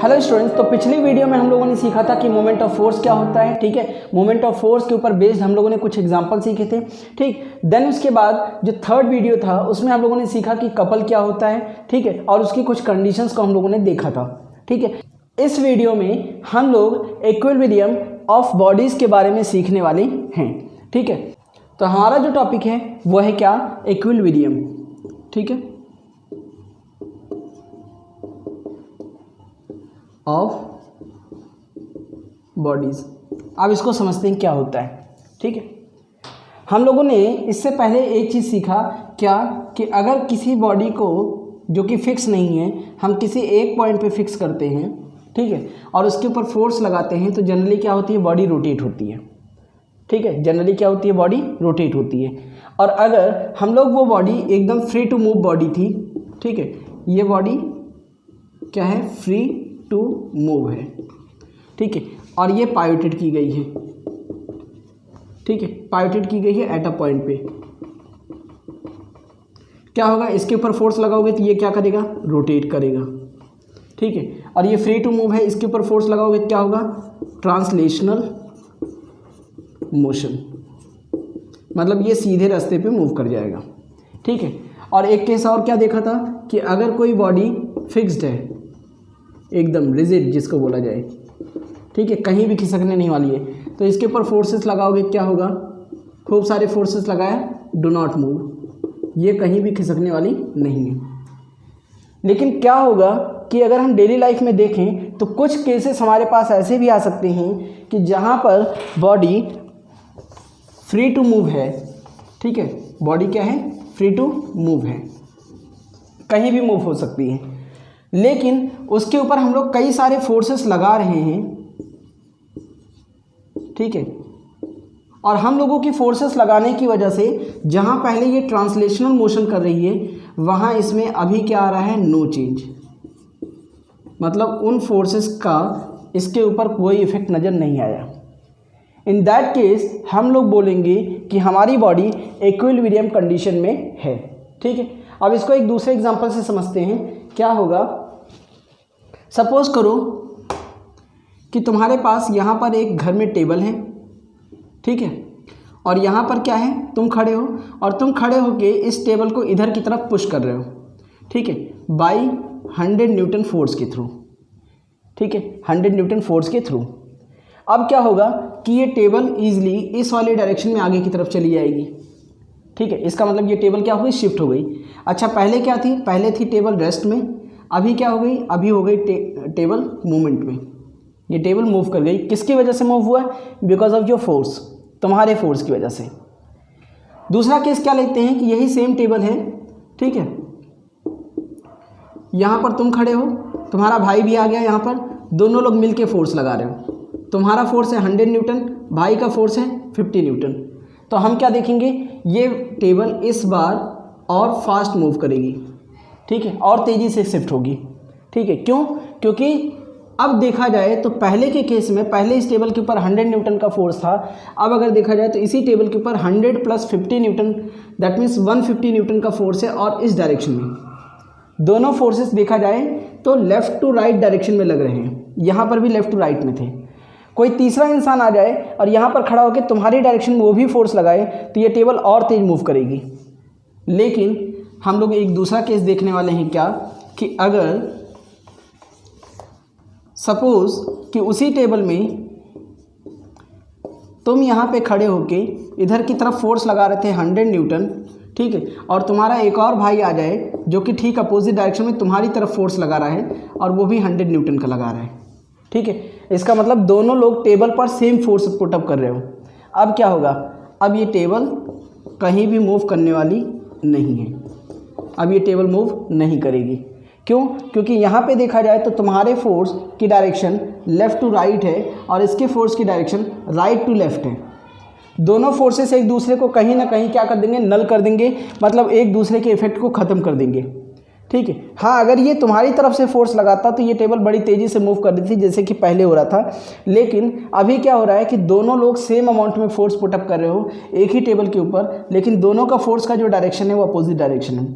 Hello students, तो पिछली video में हम लोगों ने सीखा था कि मोमेंट ऑफ फोर्स क्या होता है। ठीक है, मोमेंट ऑफ फोर्स के ऊपर बेस्ड हम लोगों ने कुछ एग्जांपल सीखे थे। ठीक, देन उसके बाद जो थर्ड वीडियो था उसमें हम लोगों ने सीखा कि कपल क्या होता है। ठीक है, और उसकी कुछ कंडीशंस को हम लोगों ने देखा था। ठीक है, इस वीडियो में हम लोग इक्विलिब्रियम ऑफ बॉडीज़ के बारे में सीखने वाले हैं। ठीक है, तो हमारा जो टॉपिक है वो है क्या, इक्विलिब्रियम। ठीक है, ऑफ बॉडीज़। अब इसको समझते हैं क्या होता है। ठीक है, हम लोगों ने इससे पहले एक चीज़ सीखा क्या, कि अगर किसी बॉडी को जो कि फिक्स नहीं है हम किसी एक पॉइंट पे फिक्स करते हैं, ठीक है, और उसके ऊपर फोर्स लगाते हैं तो जनरली क्या होती है, बॉडी रोटेट होती है। ठीक है, जनरली क्या होती है, बॉडी रोटेट होती है। और अगर हम लोग वो बॉडी एकदम फ्री टू मूव बॉडी थी, ठीक है, ये बॉडी क्या है, फ्री टू मूव है। ठीक है, और ये पाइवोटेड की गई है। ठीक है, पाइवोटेड की गई है एट अ पॉइंट पे। क्या होगा, इसके ऊपर फोर्स लगाओगे तो ये क्या करेगा, रोटेट करेगा। ठीक है, और ये फ्री टू मूव है, इसके ऊपर फोर्स लगाओगे क्या होगा, ट्रांसलेशनल मोशन, मतलब ये सीधे रास्ते पे मूव कर जाएगा। ठीक है, और एक केस और क्या देखा था कि अगर कोई बॉडी फिक्स्ड है, एकदम रिजिड जिसको बोला जाए, ठीक है, कहीं भी खिसकने नहीं वाली है, तो इसके ऊपर फोर्सेस लगाओगे क्या होगा, खूब सारे फोर्सेस लगाए, डू नॉट मूव, ये कहीं भी खिसकने वाली नहीं है। लेकिन क्या होगा कि अगर हम डेली लाइफ में देखें तो कुछ केसेस हमारे पास ऐसे भी आ सकते हैं कि जहाँ पर बॉडी फ्री टू मूव है। ठीक है, बॉडी क्या है, फ्री टू मूव है, कहीं भी मूव हो सकती है, लेकिन उसके ऊपर हम लोग कई सारे फोर्सेस लगा रहे हैं। ठीक है, और हम लोगों की फोर्सेस लगाने की वजह से जहां पहले ये ट्रांसलेशनल मोशन कर रही है वहां इसमें अभी क्या आ रहा है, नो चेंज, मतलब उन फोर्सेस का इसके ऊपर कोई इफेक्ट नज़र नहीं आया। इन दैट केस हम लोग बोलेंगे कि हमारी बॉडी इक्विलिब्रियम कंडीशन में है। ठीक है, अब इसको एक दूसरे एग्जांपल से समझते हैं। क्या होगा, सपोज करो कि तुम्हारे पास यहाँ पर एक घर में टेबल है, ठीक है, और यहाँ पर क्या है, तुम खड़े हो, और तुम खड़े होके इस टेबल को इधर की तरफ पुश कर रहे हो। ठीक है, बाई 100 न्यूटन फोर्स के थ्रू। ठीक है, 100 न्यूटन फोर्स के थ्रू। अब क्या होगा कि ये टेबल ईजिली इस वाले डायरेक्शन में आगे की तरफ चली जाएगी। ठीक है, इसका मतलब ये टेबल क्या हो गई, शिफ्ट हो गई। अच्छा, पहले क्या थी, पहले थी टेबल रेस्ट में, अभी क्या हो गई, अभी हो गई टेबल मूवमेंट में। ये टेबल मूव कर गई, किसकी वजह से मूव हुआ है, बिकॉज ऑफ योर फोर्स, तुम्हारे फोर्स की वजह से। दूसरा केस क्या लेते हैं कि यही सेम टेबल है, ठीक है, यहाँ पर तुम खड़े हो, तुम्हारा भाई भी आ गया यहाँ पर, दोनों लोग मिलके फोर्स लगा रहे हो। तुम्हारा फोर्स है 100 न्यूटन, भाई का फोर्स है 50 न्यूटन। तो हम क्या देखेंगे, ये टेबल इस बार और फास्ट मूव करेगी। ठीक है, और तेज़ी से शिफ्ट होगी। ठीक है, क्यों, क्योंकि अब देखा जाए तो पहले के केस में पहले इस टेबल के ऊपर 100 न्यूटन का फोर्स था, अब अगर देखा जाए तो इसी टेबल के ऊपर 100 plus 50 Newton, that means 150 Newton का फोर्स है, और इस डायरेक्शन में दोनों फोर्सेस देखा जाए तो लेफ़्ट टू राइट डायरेक्शन में लग रहे हैं। यहाँ पर भी लेफ़्ट टू राइट में थे। कोई तीसरा इंसान आ जाए और यहाँ पर खड़ा होकर तुम्हारी डायरेक्शन में वो भी फोर्स लगाए तो ये टेबल और तेज मूव करेगी। लेकिन हम लोग एक दूसरा केस देखने वाले हैं क्या, कि अगर सपोज कि उसी टेबल में तुम यहाँ पे खड़े होके इधर की तरफ फोर्स लगा रहे थे 100 न्यूटन, ठीक है, और तुम्हारा एक और भाई आ जाए जो कि ठीक अपोजिट डायरेक्शन में तुम्हारी तरफ फोर्स लगा रहा है और वो भी 100 न्यूटन का लगा रहा है। ठीक है, इसका मतलब दोनों लोग टेबल पर सेम फोर्स पुटअप कर रहे हो। अब क्या होगा, अब ये टेबल कहीं भी मूव करने वाली नहीं है, अब ये टेबल मूव नहीं करेगी। क्यों, क्योंकि यहाँ पे देखा जाए तो तुम्हारे फोर्स की डायरेक्शन लेफ़्ट टू राइट है और इसके फोर्स की डायरेक्शन राइट टू लेफ़्ट है। दोनों फोर्सेस एक दूसरे को कहीं ना कहीं क्या कर देंगे, नल कर देंगे, मतलब एक दूसरे के इफेक्ट को ख़त्म कर देंगे। ठीक है, हाँ, अगर ये तुम्हारी तरफ से फोर्स लगाता तो ये टेबल बड़ी तेज़ी से मूव कर देती जैसे कि पहले हो रहा था, लेकिन अभी क्या हो रहा है कि दोनों लोग सेम अमाउंट में फोर्स पुटअप कर रहे हो एक ही टेबल के ऊपर, लेकिन दोनों का फोर्स का जो डायरेक्शन है वो अपोजिट डायरेक्शन है।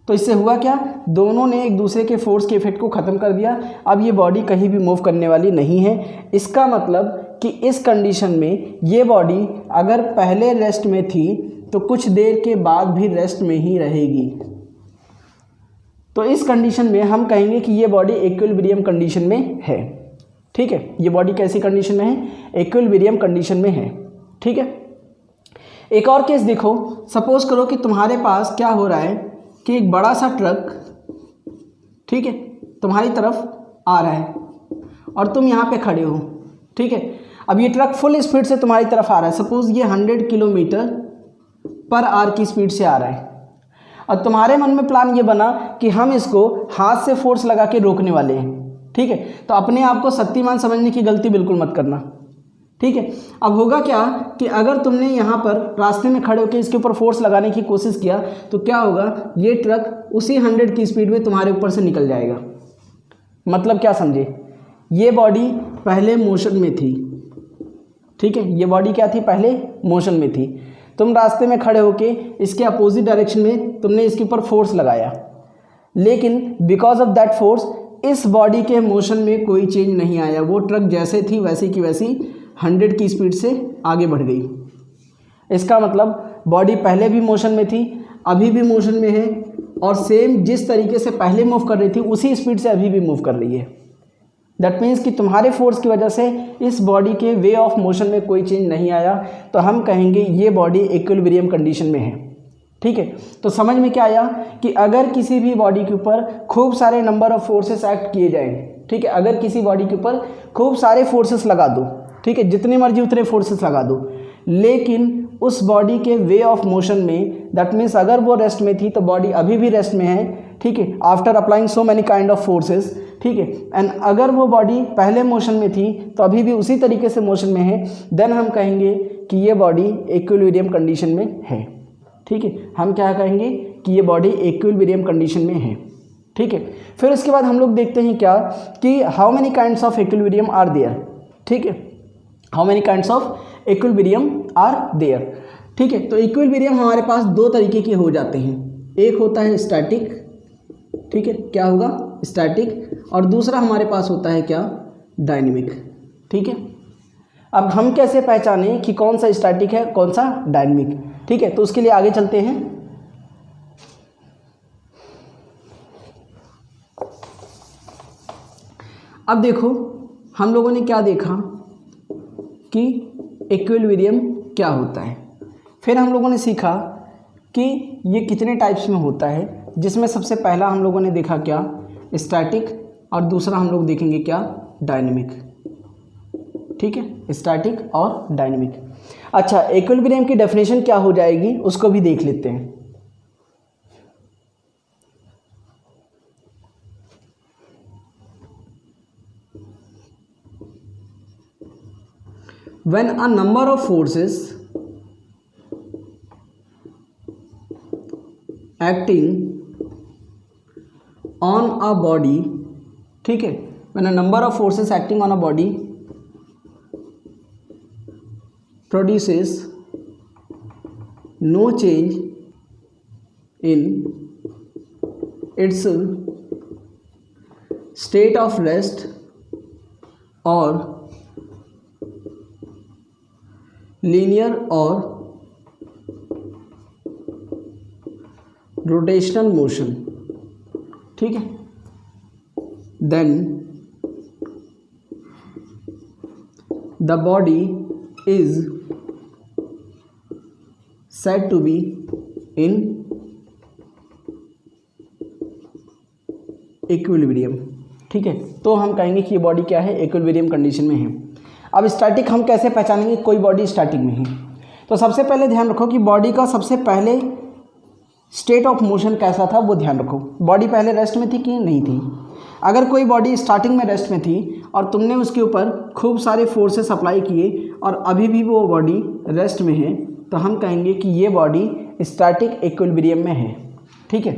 तो इससे हुआ क्या, दोनों ने एक दूसरे के फोर्स के इफेक्ट को ख़त्म कर दिया। अब ये बॉडी कहीं भी मूव करने वाली नहीं है। इसका मतलब कि इस कंडीशन में ये बॉडी अगर पहले रेस्ट में थी तो कुछ देर के बाद भी रेस्ट में ही रहेगी। तो इस कंडीशन में हम कहेंगे कि ये बॉडी इक्विलिब्रियम कंडीशन में है। ठीक है, ये बॉडी कैसी कंडीशन में है, इक्विलिब्रियम कंडीशन में है। ठीक है, एक और केस देखो, सपोज करो कि तुम्हारे पास क्या हो रहा है कि एक बड़ा सा ट्रक, ठीक है, तुम्हारी तरफ आ रहा है और तुम यहाँ पे खड़े हो। ठीक है, अब ये ट्रक फुल स्पीड से तुम्हारी तरफ आ रहा है। सपोज ये 100 किलोमीटर पर आवर की स्पीड से आ रहा है और तुम्हारे मन में प्लान ये बना कि हम इसको हाथ से फोर्स लगा के रोकने वाले हैं। ठीक है, तो अपने आप को शक्तिमान समझने की गलती बिल्कुल मत करना। ठीक है, अब होगा क्या कि अगर तुमने यहाँ पर रास्ते में खड़े होकर इसके ऊपर फोर्स लगाने की कोशिश किया तो क्या होगा, ये ट्रक उसी 100 की स्पीड में तुम्हारे ऊपर से निकल जाएगा। मतलब क्या समझे, ये बॉडी पहले मोशन में थी। ठीक है, ये बॉडी क्या थी, पहले मोशन में थी। तुम रास्ते में खड़े होके इसके अपोजिट डायरेक्शन में तुमने इसके ऊपर फोर्स लगाया, लेकिन बिकॉज ऑफ दैट फोर्स इस बॉडी के मोशन में कोई चेंज नहीं आया। वो ट्रक जैसे थी वैसी की वैसी 100 की स्पीड से आगे बढ़ गई। इसका मतलब बॉडी पहले भी मोशन में थी, अभी भी मोशन में है और सेम जिस तरीके से पहले मूव कर रही थी उसी स्पीड से अभी भी मूव कर रही है। दैट मीन्स कि तुम्हारे फोर्स की वजह से इस बॉडी के वे ऑफ मोशन में कोई चेंज नहीं आया, तो हम कहेंगे ये बॉडी इक्विलिब्रियम कंडीशन में है। ठीक है, तो समझ में क्या आया कि अगर किसी भी बॉडी के ऊपर खूब सारे नंबर ऑफ फोर्सेस एक्ट किए जाएं, ठीक है, अगर किसी बॉडी के ऊपर खूब सारे फोर्सेस लगा दो, ठीक है, जितने मर्जी उतने फोर्सेस लगा दो, लेकिन उस बॉडी के वे ऑफ मोशन में, दैट मीन्स अगर वो रेस्ट में थी तो बॉडी अभी भी रेस्ट में है। ठीक है, after applying so many kind of forces. ठीक है, एंड अगर वो बॉडी पहले मोशन में थी तो अभी भी उसी तरीके से मोशन में है, देन हम कहेंगे कि ये बॉडी इक्विलिब्रियम कंडीशन में है। ठीक है, हम क्या कहेंगे कि ये बॉडी इक्विलिब्रियम कंडीशन में है। ठीक है, फिर उसके बाद हम लोग देखते हैं क्या कि how many kinds of equilibrium are there. ठीक है, how many kinds of equilibrium are there. ठीक है, तो इक्विलिब्रियम हमारे पास दो तरीके के हो जाते हैं। एक होता है स्टैटिक, ठीक है, क्या होगा, स्टैटिक, और दूसरा हमारे पास होता है क्या, डायनेमिक। ठीक है, अब हम कैसे पहचाने कि कौन सा स्टैटिक है कौन सा डायनेमिक। ठीक है, तो उसके लिए आगे चलते हैं। अब देखो हम लोगों ने क्या देखा कि इक्विलिब्रियम क्या होता है, फिर हम लोगों ने सीखा कि ये कितने टाइप्स में होता है, जिसमें सबसे पहला हम लोगों ने देखा क्या, स्टैटिक, और दूसरा हम लोग देखेंगे क्या, डायनेमिक। ठीक है, स्टैटिक और डायनेमिक। अच्छा, इक्विलिब्रियम की डेफिनेशन क्या हो जाएगी उसको भी देख लेते हैं। When a number of forces acting on a body, ठीक है, when a number of forces acting on a body produces no change in its state of rest or linear or rotational motion, ठीक है, then the body is said to be in equilibrium. ठीक है, तो हम कहेंगे कि ये body क्या है, इक्विलिब्रियम कंडीशन में है। अब स्टैटिक हम कैसे पहचानेंगे कोई बॉडी स्टैटिक में है, तो सबसे पहले ध्यान रखो कि बॉडी का सबसे पहले स्टेट ऑफ मोशन कैसा था वो ध्यान रखो। बॉडी पहले रेस्ट में थी कि नहीं थी। अगर कोई बॉडी स्टार्टिंग में रेस्ट में थी और तुमने उसके ऊपर खूब सारे फोर्सेस अप्लाई किए और अभी भी वो बॉडी रेस्ट में है, तो हम कहेंगे कि ये बॉडी स्टैटिक इक्विलिब्रियम में है। ठीक है,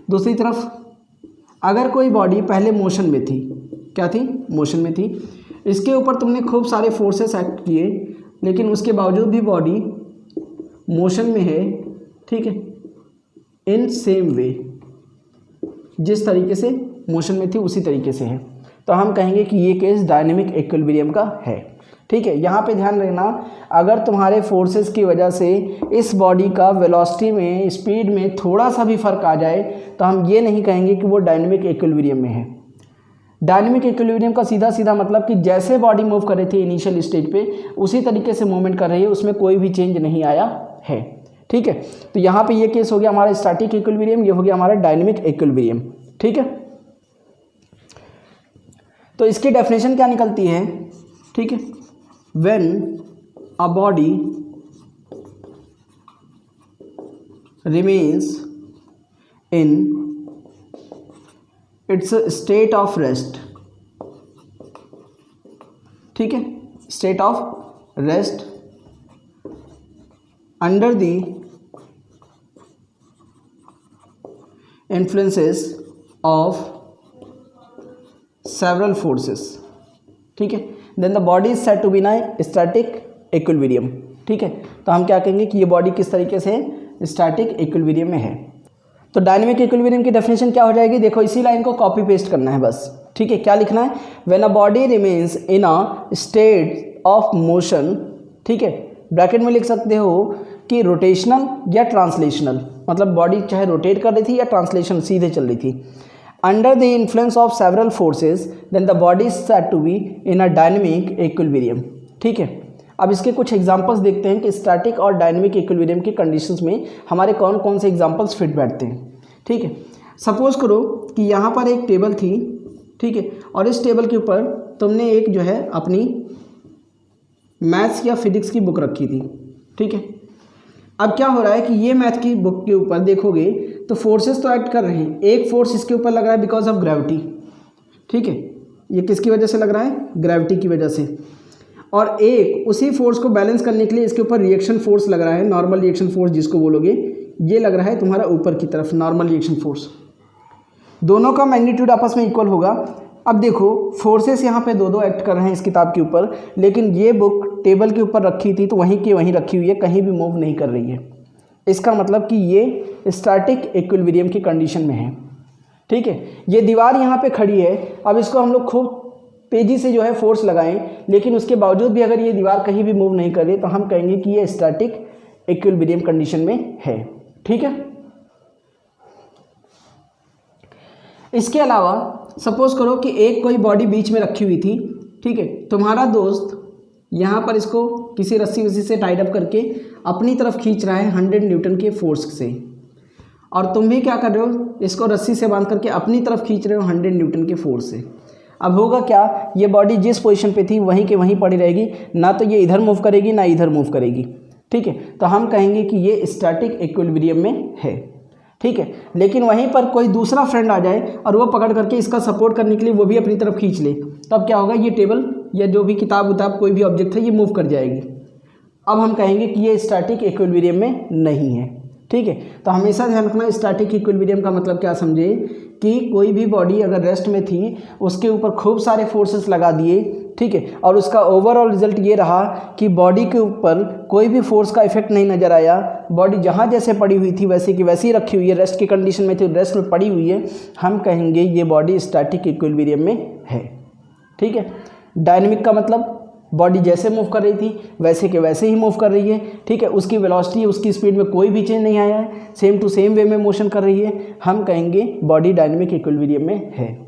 दूसरी तरफ अगर कोई बॉडी पहले मोशन में थी, क्या थी, मोशन में थी, इसके ऊपर तुमने खूब सारे फोर्सेस एक्ट किए लेकिन उसके बावजूद भी बॉडी मोशन में है, ठीक है, इन सेम वे, जिस तरीके से मोशन में थी उसी तरीके से है, तो हम कहेंगे कि ये केस डायनेमिक इक्विलिब्रियम का है। ठीक है, यहाँ पे ध्यान रखना, अगर तुम्हारे फोर्सेस की वजह से इस बॉडी का वेलोसिटी में, स्पीड में थोड़ा सा भी फर्क आ जाए तो हम ये नहीं कहेंगे कि वो डायनेमिक इक्विलिब्रियम में है। डायनेमिक इक्विलिब्रियम का सीधा सीधा मतलब कि जैसे बॉडी मूव कर रही थी इनिशियल स्टेज पे उसी तरीके से मूवमेंट कर रही है, उसमें कोई भी चेंज नहीं आया है। ठीक है, तो यहाँ पे ये केस हो गया हमारा स्टैटिक इक्विलिब्रियम, ये हो गया हमारा डायनेमिक इक्विलिब्रियम। ठीक है, तो इसकी डेफिनेशन क्या निकलती है? ठीक है, when a body remains in its state of rest, ठीक है, state of rest under the influences of several forces, ठीक है, then the body is said to be in static equilibrium. ठीक है, तो हम क्या कहेंगे कि ये बॉडी किस तरीके से स्टैटिक इक्विलिब्रियम में है। तो डायनेमिक इक्विलिब्रियम की डेफिनेशन क्या हो जाएगी? देखो इसी लाइन को कॉपी पेस्ट करना है बस। ठीक है, क्या लिखना है? When a body remains in a state of motion, ठीक है, ब्रैकेट में लिख सकते हो कि रोटेशनल या ट्रांसलेशनल, मतलब बॉडी चाहे रोटेट कर रही थी या ट्रांसलेशन सीधे चल रही थी, under the influence of several forces, then the body is said to be in a dynamic equilibrium. ठीक है, अब इसके कुछ एग्जांपल्स देखते हैं कि स्टैटिक और डायनेमिक इक्विलिब्रियम की कंडीशंस में हमारे कौन कौन से एग्जांपल्स फिट बैठते हैं। ठीक है, सपोज करो कि यहाँ पर एक टेबल थी, ठीक है, और इस टेबल के ऊपर तुमने एक जो है अपनी मैथ्स या फिजिक्स की बुक रखी थी। ठीक है, अब क्या हो रहा है कि ये मैथ की बुक के ऊपर देखोगे तो फोर्सेस तो एक्ट कर रहे हैं। एक फोर्स इसके ऊपर लग रहा है बिकॉज ऑफ ग्रेविटी, ठीक है, ये किसकी वजह से लग रहा है? ग्रेविटी की वजह से। और एक उसी फोर्स को बैलेंस करने के लिए इसके ऊपर रिएक्शन फोर्स लग रहा है, नॉर्मल रिएक्शन फोर्स जिसको बोलोगे, ये लग रहा है तुम्हारा ऊपर की तरफ नॉर्मल रिएक्शन फोर्स। दोनों का मैग्नीट्यूड आपस में इक्वल होगा। अब देखो फोर्सेस यहाँ पे दो दो एक्ट कर रहे हैं इस किताब के ऊपर, लेकिन ये बुक टेबल के ऊपर रखी थी तो वहीं की वहीं रखी हुई है, कहीं भी मूव नहीं कर रही है। इसका मतलब कि ये स्टैटिक इक्विलिब्रियम की कंडीशन में है। ठीक है, ये दीवार यहाँ पे खड़ी है, अब इसको हम लोग खूब तेज़ी से जो है फोर्स लगाएं, लेकिन उसके बावजूद भी अगर ये दीवार कहीं भी मूव नहीं कर रही तो हम कहेंगे कि ये स्टैटिक इक्विलिब्रियम कंडीशन में है। ठीक है, इसके अलावा सपोज करो कि एक कोई बॉडी बीच में रखी हुई थी, ठीक है, तुम्हारा दोस्त यहाँ पर इसको किसी रस्सी वस्सी से टाइड अप करके अपनी तरफ खींच रहा है 100 न्यूटन के फोर्स से, और तुम भी क्या कर रहे हो? इसको रस्सी से बांध करके अपनी तरफ खींच रहे हो 100 न्यूटन के फोर्स से। अब होगा क्या? ये बॉडी जिस पोजीशन पे थी वहीं के वहीं पड़ी रहेगी, ना तो ये इधर मूव करेगी ना इधर मूव करेगी। ठीक है, तो हम कहेंगे कि ये स्टैटिक इक्विलिब्रियम में है। ठीक है, लेकिन वहीं पर कोई दूसरा फ्रेंड आ जाए और वो पकड़ करके इसका सपोर्ट करने के लिए वो भी अपनी तरफ खींच ले, तब क्या होगा? ये टेबल या जो भी किताब उताब कोई भी ऑब्जेक्ट है ये मूव कर जाएगी। अब हम कहेंगे कि ये स्टैटिक इक्विलिब्रियम में नहीं है। ठीक है, तो हमेशा ध्यान रखना स्टैटिक इक्विलिब्रियम का मतलब क्या समझे कि कोई भी बॉडी अगर रेस्ट में थी उसके ऊपर खूब सारे फोर्सेस लगा दिए, ठीक है, और उसका ओवरऑल रिजल्ट ये रहा कि बॉडी के ऊपर कोई भी फोर्स का इफेक्ट नहीं नज़र आया, बॉडी जहाँ जैसे पड़ी हुई थी वैसे की वैसी रखी हुई है, रेस्ट की कंडीशन में थी, रेस्ट में पड़ी हुई है, हम कहेंगे ये बॉडी स्टैटिक इक्विलिब्रियम में है। ठीक है, डायनेमिक का मतलब बॉडी जैसे मूव कर रही थी वैसे के वैसे ही मूव कर रही है। ठीक है, उसकी वेलोसिटी उसकी स्पीड में कोई भी चेंज नहीं आया है, सेम टू सेम वे में मोशन कर रही है, हम कहेंगे बॉडी डायनेमिक इक्विलिब्रियम में है।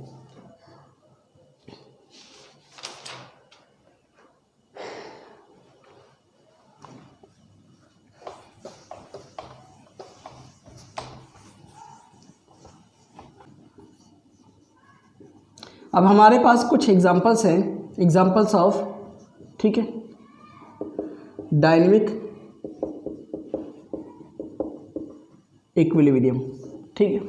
अब हमारे पास कुछ एग्जांपल्स हैं, एग्जांपल्स ऑफ, ठीक है, डायनेमिक इक्विलिब्रियम। ठीक है,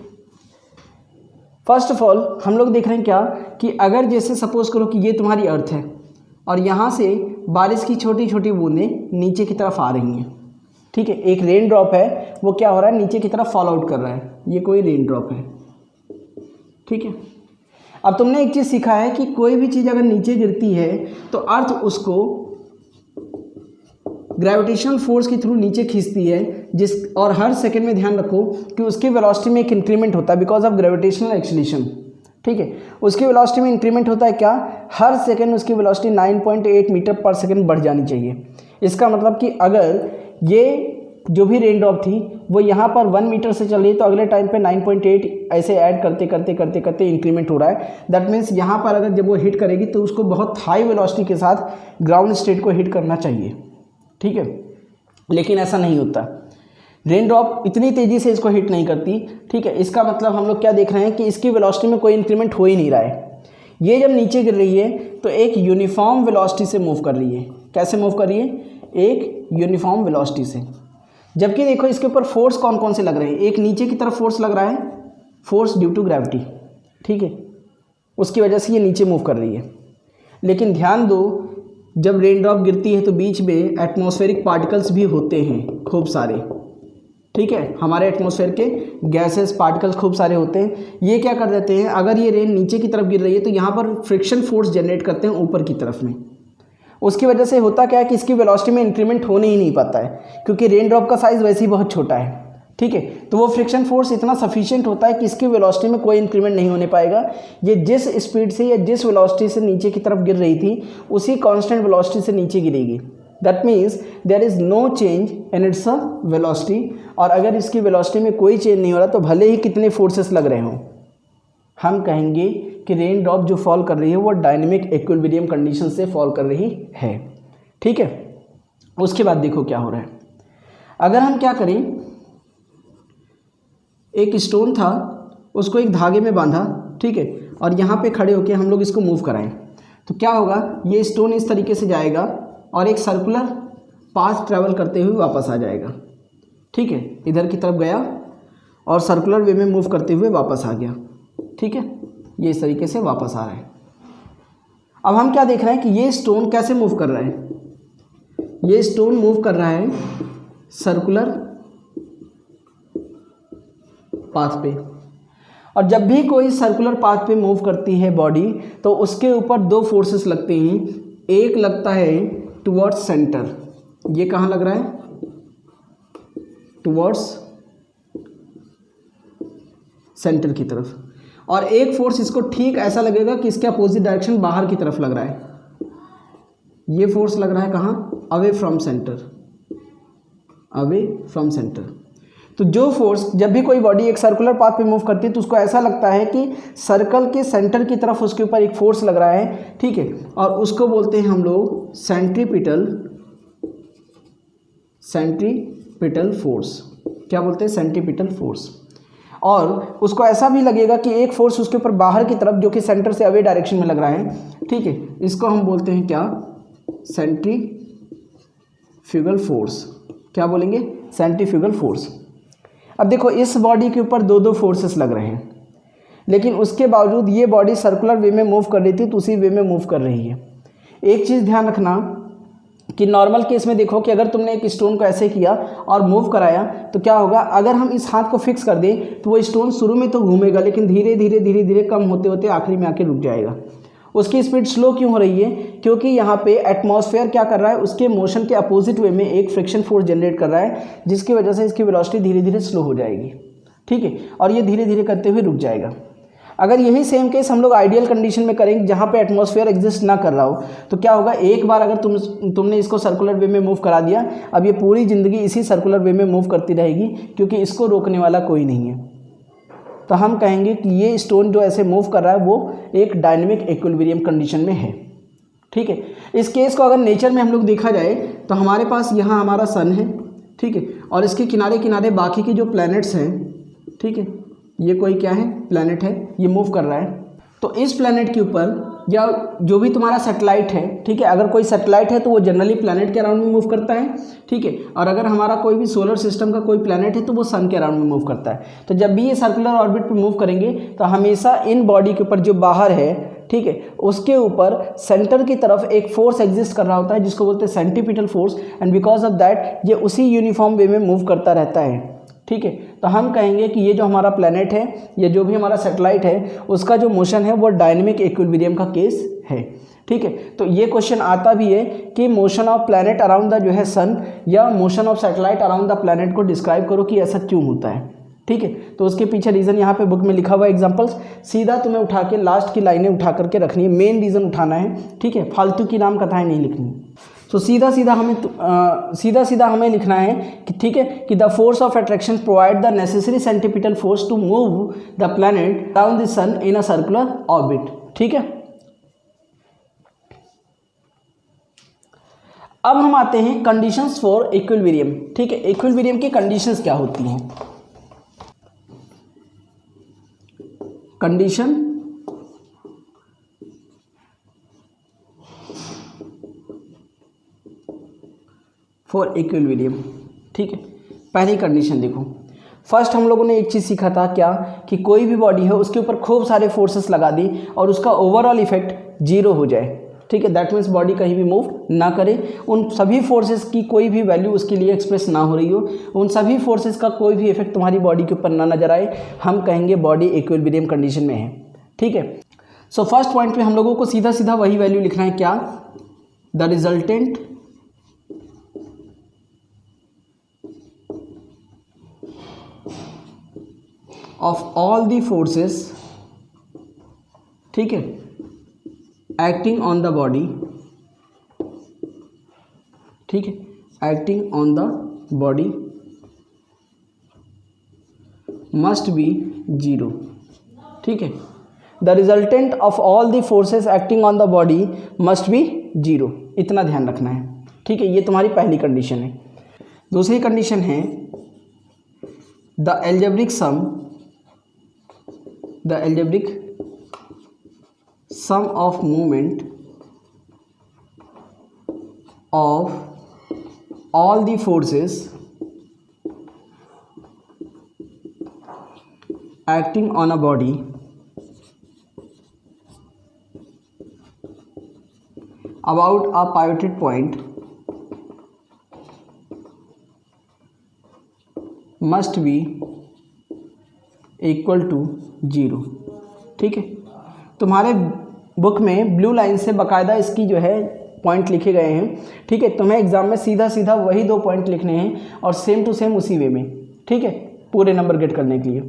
फर्स्ट ऑफ ऑल हम लोग देख रहे हैं क्या कि अगर जैसे सपोज करो कि ये तुम्हारी अर्थ है और यहाँ से बारिश की छोटी छोटी बूंदें नीचे की तरफ आ रही हैं। ठीक है, एक रेन ड्रॉप है, वो क्या हो रहा है? नीचे की तरफ फॉल आउट कर रहा है, ये कोई रेन ड्रॉप है। ठीक है, अब तुमने एक चीज़ सीखा है कि कोई भी चीज़ अगर नीचे गिरती है तो अर्थ उसको ग्रेविटेशनल फोर्स के थ्रू नीचे खींचती है, जिस और हर सेकंड में ध्यान रखो कि उसकी वेलोसिटी में एक इंक्रीमेंट होता है बिकॉज ऑफ ग्रेविटेशनल एक्सीलरेशन, ठीक है। उसकी वेलोसिटी में इंक्रीमेंट होता है क्या, हर सेकंड उसकी वेलोसिटी 9.8 मीटर पर सेकंड बढ़ जानी चाहिए। इसका मतलब कि अगर ये जो भी रेन ड्रॉप थी वो यहाँ पर 1 मीटर से चल रही है तो अगले टाइम पे 9.8 ऐसे ऐड करते करते करते करते इंक्रीमेंट हो रहा है। दैट मीन्स यहाँ पर अगर जब वो हिट करेगी तो उसको बहुत हाई वेलोसिटी के साथ ग्राउंड स्टेट को हिट करना चाहिए, ठीक है। लेकिन ऐसा नहीं होता, रेन ड्रॉप इतनी तेज़ी से इसको हिट नहीं करती, ठीक है। इसका मतलब हम लोग क्या देख रहे हैं कि इसकी वेलोसिटी में कोई इंक्रीमेंट हो ही नहीं रहा है। ये जब नीचे गिर रही है तो एक यूनिफॉर्म वेलोसिटी से मूव कर रही है। कैसे मूव कर रही है, एक यूनिफॉर्म वेलोसिटी से। जबकि देखो इसके ऊपर फोर्स कौन कौन से लग रहे हैं, एक नीचे की तरफ फोर्स लग रहा है, फोर्स ड्यू टू ग्रेविटी, ठीक है, उसकी वजह से ये नीचे मूव कर रही है। लेकिन ध्यान दो जब रेन ड्रॉप गिरती है तो बीच में एटमॉस्फेरिक पार्टिकल्स भी होते हैं खूब सारे, ठीक है। हमारे एटमॉस्फेयर के गैसेस पार्टिकल्स खूब सारे होते हैं। ये क्या कर देते हैं, अगर ये रेन नीचे की तरफ गिर रही है तो यहाँ पर फ्रिक्शन फोर्स जनरेट करते हैं ऊपर की तरफ में। उसकी वजह से होता क्या है कि इसकी वेलोसिटी में इंक्रीमेंट होने ही नहीं पाता है क्योंकि रेन ड्रॉप का साइज़ वैसे ही बहुत छोटा है, ठीक है। तो वो फ्रिक्शन फोर्स इतना सफिशिएंट होता है कि इसकी वेलोसिटी में कोई इंक्रीमेंट नहीं होने पाएगा। ये जिस स्पीड से या जिस वेलोसिटी से नीचे की तरफ गिर रही थी उसी कांस्टेंट वेलोसिटी से नीचे गिरेगी। That means there is no change in its velocity. और अगर इसकी वेलोसिटी में कोई चेंज नहीं हो रहा तो भले ही कितने फोर्सेस लग रहे हों, हम कहेंगे कि रेन ड्रॉप जो फॉल कर रही है वो डायनेमिक इक्विलिब्रियम कंडीशन से फॉल कर रही है, ठीक है। उसके बाद देखो क्या हो रहा है। अगर हम क्या करें, एक स्टोन था उसको एक धागे में बांधा, ठीक है, और यहाँ पे खड़े होकर हम लोग इसको मूव कराएं तो क्या होगा, ये स्टोन इस तरीके से जाएगा और एक सर्कुलर पाथ ट्रैवल करते हुए वापस आ जाएगा, ठीक है। इधर की तरफ गया और सर्कुलर वे में मूव करते हुए वापस आ गया, ठीक है। ये इस तरीके से वापस आ रहा है। अब हम क्या देख रहे हैं कि ये स्टोन कैसे मूव कर रहा है, ये स्टोन मूव कर रहा है सर्कुलर पाथ पे। और जब भी कोई सर्कुलर पाथ पे मूव करती है बॉडी तो उसके ऊपर दो फोर्सेस लगते हैं। एक लगता है टुवर्ड्स सेंटर, ये कहाँ लग रहा है, टुवर्ड्स सेंटर की तरफ, और एक फोर्स इसको ठीक ऐसा लगेगा कि इसके अपोजिट डायरेक्शन बाहर की तरफ लग रहा है। ये फोर्स लग रहा है कहाँ, away from centre, away from centre. तो जो फोर्स जब भी कोई बॉडी एक सर्कुलर पाथ पे मूव करती है तो उसको ऐसा लगता है कि सर्कल के सेंटर की तरफ उसके ऊपर एक फोर्स लग रहा है, ठीक है। और उसको बोलते हैं हम लोग सेंट्रीपिटल फोर्स। क्या बोलते हैं, सेंट्रीपिटल फोर्स। और उसको ऐसा भी लगेगा कि एक फोर्स उसके ऊपर बाहर की तरफ जो कि सेंटर से अवे डायरेक्शन में लग रहा है, ठीक है। इसको हम बोलते हैं क्या, सेंट्रीफ्यूगल फोर्स। क्या बोलेंगे, सेंट्रीफ्यूगल फोर्स। अब देखो इस बॉडी के ऊपर दो दो फोर्सेस लग रहे हैं, लेकिन उसके बावजूद ये बॉडी सर्कुलर वे में मूव कर रही थी तो उसी वे में मूव कर रही है। एक चीज़ ध्यान रखना कि नॉर्मल केस में देखो कि अगर तुमने एक स्टोन को ऐसे किया और मूव कराया तो क्या होगा, अगर हम इस हाथ को फिक्स कर दें तो वो स्टोन शुरू में तो घूमेगा लेकिन धीरे धीरे धीरे धीरे कम होते होते आखिरी में आके रुक जाएगा। उसकी स्पीड स्लो क्यों हो रही है, क्योंकि यहाँ पे एटमॉस्फेयर क्या कर रहा है, उसके मोशन के अपोजिट वे में एक फ्रिक्शन फोर्स जनरेट कर रहा है जिसकी वजह से इसकी वेलोसिटी धीरे धीरे स्लो हो जाएगी, ठीक है। और ये धीरे धीरे करते हुए रुक जाएगा। अगर यही सेम केस हम लोग आइडियल कंडीशन में करेंगे जहाँ पे एटमॉस्फेयर एग्जिस्ट ना कर रहा हो तो क्या होगा, एक बार अगर तुमने इसको सर्कुलर वे में मूव करा दिया, अब ये पूरी ज़िंदगी इसी सर्कुलर वे में मूव करती रहेगी क्योंकि इसको रोकने वाला कोई नहीं है। तो हम कहेंगे कि ये स्टोन जो ऐसे मूव कर रहा है वो एक डायनेमिक इक्विलिब्रियम कंडीशन में है, ठीक है। इस केस को अगर नेचर में हम लोग देखा जाए तो हमारे पास यहाँ हमारा सन है, ठीक है, और इसके किनारे किनारे बाकी के जो प्लैनेट्स हैं, ठीक है, ये कोई क्या है, प्लैनेट है, ये मूव कर रहा है। तो इस प्लैनेट के ऊपर या जो भी तुम्हारा सैटेलाइट है, ठीक है, अगर कोई सैटेलाइट है तो वो जनरली प्लैनेट के अराउंड में मूव करता है, ठीक है। और अगर हमारा कोई भी सोलर सिस्टम का कोई प्लैनेट है तो वो सन के अराउंड में मूव करता है। तो जब भी ये सर्कुलर ऑर्बिट पे मूव करेंगे तो हमेशा इन बॉडी के ऊपर जो बाहर है, ठीक है, उसके ऊपर सेंटर की तरफ एक फोर्स एग्जिस्ट कर रहा होता है जिसको बोलते हैं centripetal force, and because of that ये उसी यूनिफॉर्म वे में मूव करता रहता है, ठीक है। तो हम कहेंगे कि ये जो हमारा प्लैनेट है, ये जो भी हमारा सैटेलाइट है, उसका जो मोशन है वो डायनेमिक इक्विलिब्रियम का केस है। ठीक है। तो ये क्वेश्चन आता भी है कि motion of planet around the जो है सन या motion of satellite around the planet को डिस्क्राइब करो कि ऐसा क्यों होता है। ठीक है, तो उसके पीछे रीज़न यहाँ पे बुक में लिखा हुआ है एग्जांपल्स, सीधा तुम्हें उठा के लास्ट की लाइनें उठा करके रखनी है, मेन रीज़न उठाना है। ठीक है, फालतू की नाम कथाएं नहीं लिखनी। तो सीधा सीधा हमें लिखना है कि ठीक है कि the force of attraction provide the necessary centripetal force to move the planet around the sun in a circular orbit. ठीक है, अब हम आते हैं कंडीशंस फॉर इक्विलिब्रियम। ठीक है, इक्विलिब्रियम की कंडीशंस क्या होती हैं। Condition for equilibrium. ठीक है, पहली कंडीशन देखो, फर्स्ट हम लोगों ने एक चीज़ सीखा था क्या कि कोई भी बॉडी है उसके ऊपर खूब सारे फोर्सेस लगा दी और उसका ओवरऑल इफेक्ट जीरो हो जाए। ठीक है, दैट मीन्स बॉडी कहीं भी मूव ना करे, उन सभी फोर्सेस की कोई भी वैल्यू उसके लिए एक्सप्रेस ना हो रही हो, उन सभी फोर्सेस का कोई भी इफेक्ट तुम्हारी बॉडी के ऊपर ना नजर आए, हम कहेंगे बॉडी इक्विलिब्रियम कंडीशन में है। ठीक है, सो फर्स्ट पॉइंट पे हम लोगों को सीधा सीधा वही वैल्यू लिखना है क्या, the resultant of all the forces, ठीक है, एक्टिंग ऑन द बॉडी, ठीक है, acting on the body must be zero. ठीक है, the resultant of all the forces acting on the body must be zero, इतना ध्यान रखना है। ठीक है, ये तुम्हारी पहली कंडीशन है। दूसरी कंडीशन है the algebraic sum of movement of all the forces acting on a body about a pivoted point must be equal to 0। ठीक है, तुम्हारे बुक में ब्लू लाइन से बाकायदा इसकी जो है पॉइंट लिखे गए हैं। ठीक है, तुम्हें एग्जाम में सीधा सीधा वही 2 पॉइंट लिखने हैं और सेम टू सेम उसी वे में। ठीक है, पूरे नंबर गेट करने के लिए।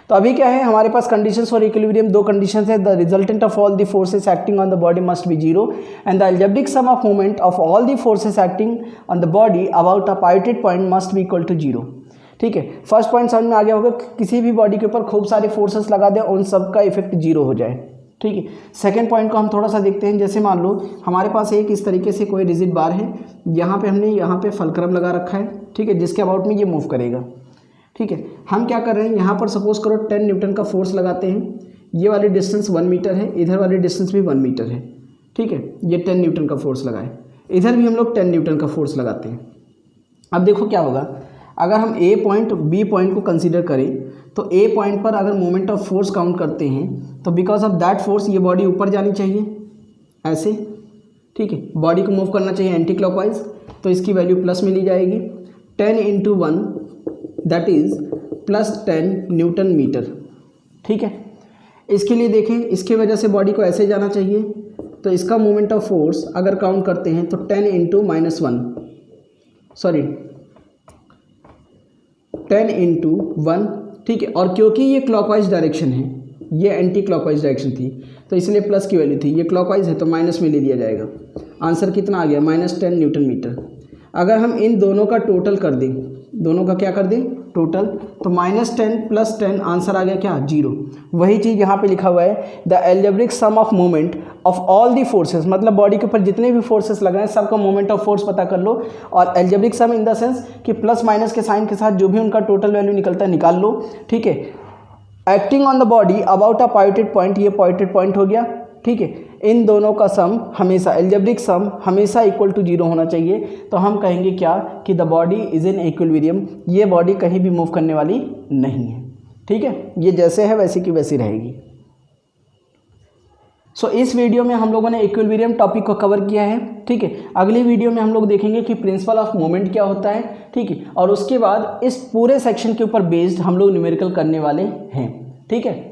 तो अभी क्या है हमारे पास कंडीशंस फॉर इक्विलिब्रियम, 2 कंडीशंस है, the resultant of all the forces acting on the body must be zero and the algebraic sum of movement of all the forces acting on the body about a pivoted point must be equal to 0। ठीक है, first point समझ में आ गया होगा, किसी भी body के ऊपर खूब सारे फोर्सेस लगा दें और उन सब का इफेक्ट जीरो हो जाए। ठीक है, सेकंड पॉइंट को हम थोड़ा सा देखते हैं। जैसे मान लो हमारे पास एक इस तरीके से कोई रिजिड बार है, यहाँ पे हमने यहाँ पे फलक्रम लगा रखा है। ठीक है, जिसके अबाउट में ये मूव करेगा। ठीक है, हम क्या कर रहे हैं, यहाँ पर सपोज करो 10 न्यूटन का फोर्स लगाते हैं, ये वाली डिस्टेंस 1 मीटर है, इधर वाली डिस्टेंस भी 1 मीटर है। ठीक है, ये 10 न्यूटन का फोर्स लगाए, इधर भी हम लोग 10 न्यूटन का फोर्स लगाते हैं। अब देखो क्या होगा, अगर हम ए पॉइंट बी पॉइंट को कंसीडर करें तो ए पॉइंट पर अगर मोमेंट ऑफ फोर्स काउंट करते हैं तो बिकॉज ऑफ दैट फोर्स ये बॉडी ऊपर जानी चाहिए ऐसे। ठीक है, बॉडी को मूव करना चाहिए एंटी क्लॉकवाइज, तो इसकी वैल्यू प्लस में ली जाएगी। 10 × 1 दैट इज़ +10 न्यूटन मीटर। ठीक है, इसके लिए देखें, इसके वजह से बॉडी को ऐसे जाना चाहिए, तो इसका मोमेंट ऑफ फोर्स अगर काउंट करते हैं तो 10 × -1। ठीक है, और क्योंकि ये क्लॉकवाइज डायरेक्शन है, ये एंटी क्लॉकवाइज डायरेक्शन थी, तो इसलिए प्लस की वैल्यू थी, ये क्लॉकवाइज है तो माइनस में ले लिया जाएगा। आंसर कितना आ गया, -10 न्यूटन मीटर। अगर हम इन दोनों का टोटल कर दें, दोनों का क्या कर दें टोटल, तो -10 + 10 आंसर आ गया क्या, 0। वही चीज़ यहाँ पे लिखा हुआ है, the algebraic sum of moment of all the forces, मतलब बॉडी के ऊपर जितने भी फोर्सेस लग रहे हैं सबका मोमेंट ऑफ फोर्स पता कर लो, और algebraic sum in the sense कि प्लस माइनस के साइन के साथ जो भी उनका टोटल वैल्यू निकलता है निकाल लो। ठीक है, acting on the body about a pivoted point, ये पाइवोटेड पॉइंट हो गया। ठीक है, इन दोनों का सम हमेशा, एल्जेब्रिक सम हमेशा इक्वल टू 0 होना चाहिए, तो हम कहेंगे क्या कि the body is in equilibrium, ये बॉडी कहीं भी मूव करने वाली नहीं है। ठीक है, ये जैसे है वैसी की वैसी रहेगी। सो इस वीडियो में हम लोगों ने इक्विलिब्रियम टॉपिक को कवर किया है। ठीक है, अगली वीडियो में हम लोग देखेंगे कि प्रिंसिपल ऑफ मोमेंट क्या होता है। ठीक है, और उसके बाद इस पूरे सेक्शन के ऊपर बेस्ड हम लोग न्यूमेरिकल करने वाले हैं। ठीक है।